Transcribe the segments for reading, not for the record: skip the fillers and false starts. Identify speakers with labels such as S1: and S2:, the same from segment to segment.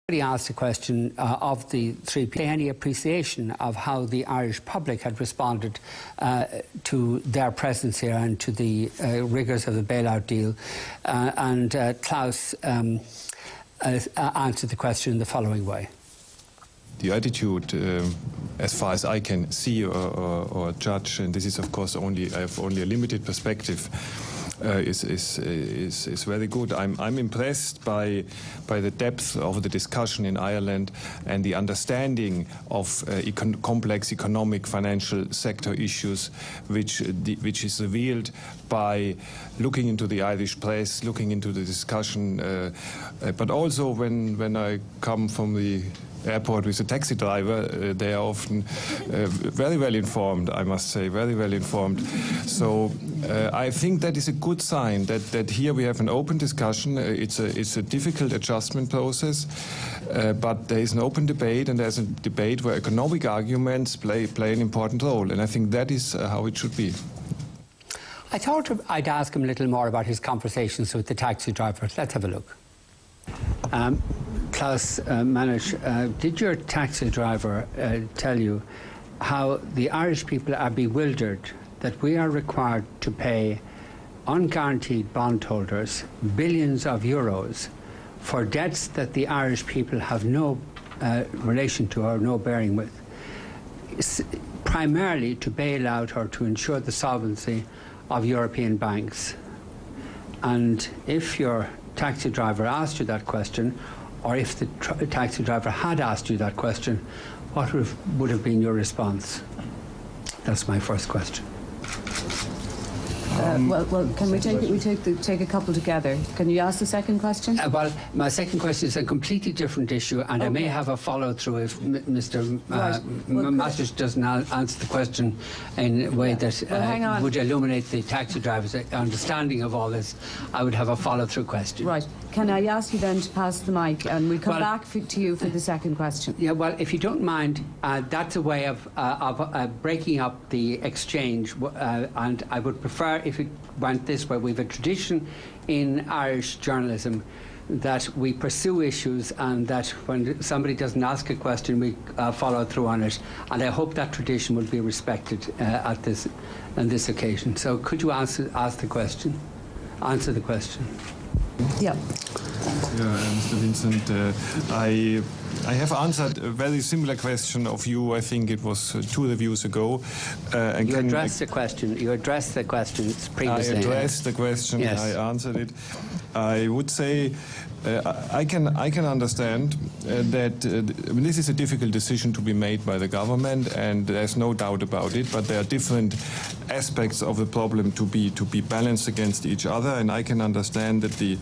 S1: Somebody asked a question of the three people, any appreciation of how the Irish public had responded to their presence here and to the rigours of the bailout deal. Klaus answered the question in the following way.
S2: The attitude, as far as I can see or judge, and this is of course I have only a limited perspective, is very good. I'm impressed by the depth of the discussion in Ireland and the understanding of complex economic financial sector issues, which is revealed by looking into the Irish press, looking into the discussion, but also when I come from the airport with a taxi driver, they are often very well informed, I must say, very well informed. So I think that is a good sign that here we have an open discussion. It's a difficult adjustment process, but there is an open debate, and there's a debate where economic arguments play an important role, and I think that is how it should be.
S1: I thought I'd ask him a little more about his conversations with the taxi driver. Let's have a look. Klaus Manage, did your taxi driver tell you how the Irish people are bewildered that we are required to pay unguaranteed bondholders billions of euros for debts that the Irish people have no relation to or no bearing with, primarily to bail out or to ensure the solvency of European banks? And if your taxi driver asked you that question, or if the taxi driver had asked you that question, what would have been your response? That's my first question.
S3: Well, can we take a couple together? Can you ask the second question?
S1: Well, my second question is a completely different issue, and okay. I may have a follow-through if Mr. Masters doesn't answer the question in a way that would illuminate the taxi driver's understanding of all this. I would have a follow-through question.
S3: Right. Can I ask you then to pass the mic, and we'll come back to you for the second question?
S1: Yeah, well, if you don't mind, that's a way of breaking up the exchange, and I would prefer if it went this way. We have a tradition in Irish journalism that we pursue issues, and that when somebody doesn't ask a question, we follow through on it. And I hope that tradition will be respected on this occasion. So could you answer the question? Answer the question.
S3: Yeah.
S2: Mr. Vincent, I have answered a very similar question of you. I think it was 2 reviews ago.
S1: You addressed the question. You addressed the question previously.
S2: I addressed the question.
S1: Yes.
S2: I answered it. I would say I can understand that this is a difficult decision to be made by the government, and there's no doubt about it. But there are different aspects of the problem to be balanced against each other, and I can understand that the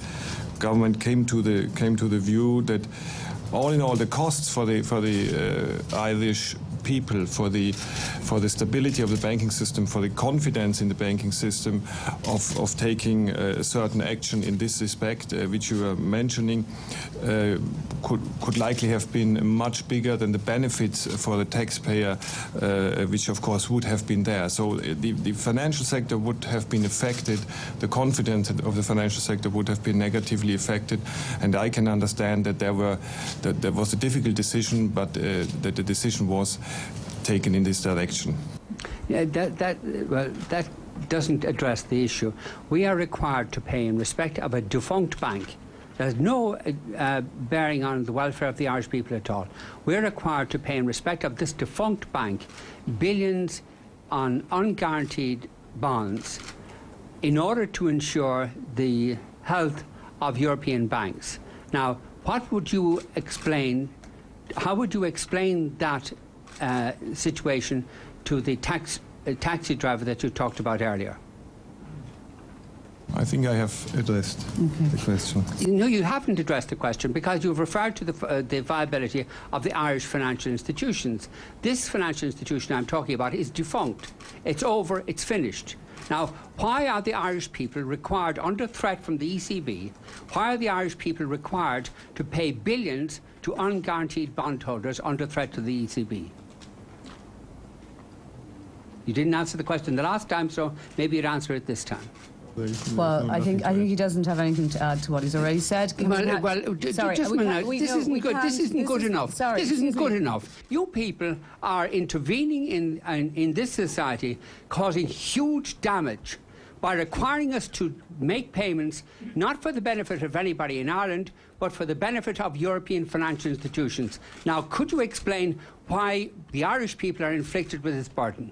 S2: government came to the view that all in all the costs for the Irish people, for the stability of the banking system, for the confidence in the banking system of taking certain action in this respect, which you were mentioning, could likely have been much bigger than the benefits for the taxpayer, which of course would have been there. So the financial sector would have been affected, the confidence of the financial sector would have been negatively affected, and I can understand that there was a difficult decision, but that the decision was taken in this direction.
S1: Yeah, that doesn't address the issue. We are required to pay in respect of a defunct bank. There's no bearing on the welfare of the Irish people at all. We're required to pay in respect of this defunct bank billions on unguaranteed bonds in order to ensure the health of European banks. Now, what would you explain? How would you explain that situation to the taxi driver that you talked about earlier?
S2: I think I have addressed the question.
S1: No, you haven't addressed the question, because you've referred to the viability of the Irish financial institutions. This financial institution I'm talking about is defunct. It's over, it's finished. Now, why are the Irish people required, under threat from the ECB, why are the Irish people required to pay billions to unguaranteed bondholders under threat to the ECB? You didn't answer the question the last time, so maybe you'd answer it this time.
S3: Well, I think he doesn't have anything to add to what he's already said.
S1: Sorry, just a minute. This isn't good. This isn't good enough.
S3: Sorry,
S1: this isn't good enough. You people are intervening in this society, causing huge damage by requiring us to make payments not for the benefit of anybody in Ireland, but for the benefit of European financial institutions. Now, could you explain why the Irish people are inflicted with this burden?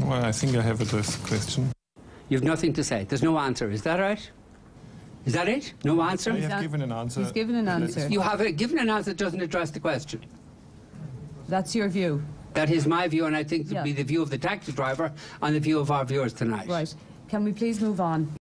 S2: Well, I think I have addressed the question.
S1: You've nothing to say. There's no answer. Is that right? Is that it? No answer?
S2: I have given an answer.
S3: He's given an answer.
S1: You have given an answer that doesn't address the question.
S3: That's your view.
S1: That is my view, and I think it would be the view of the taxi driver and the view of our viewers tonight.
S3: Right. Can we please move on?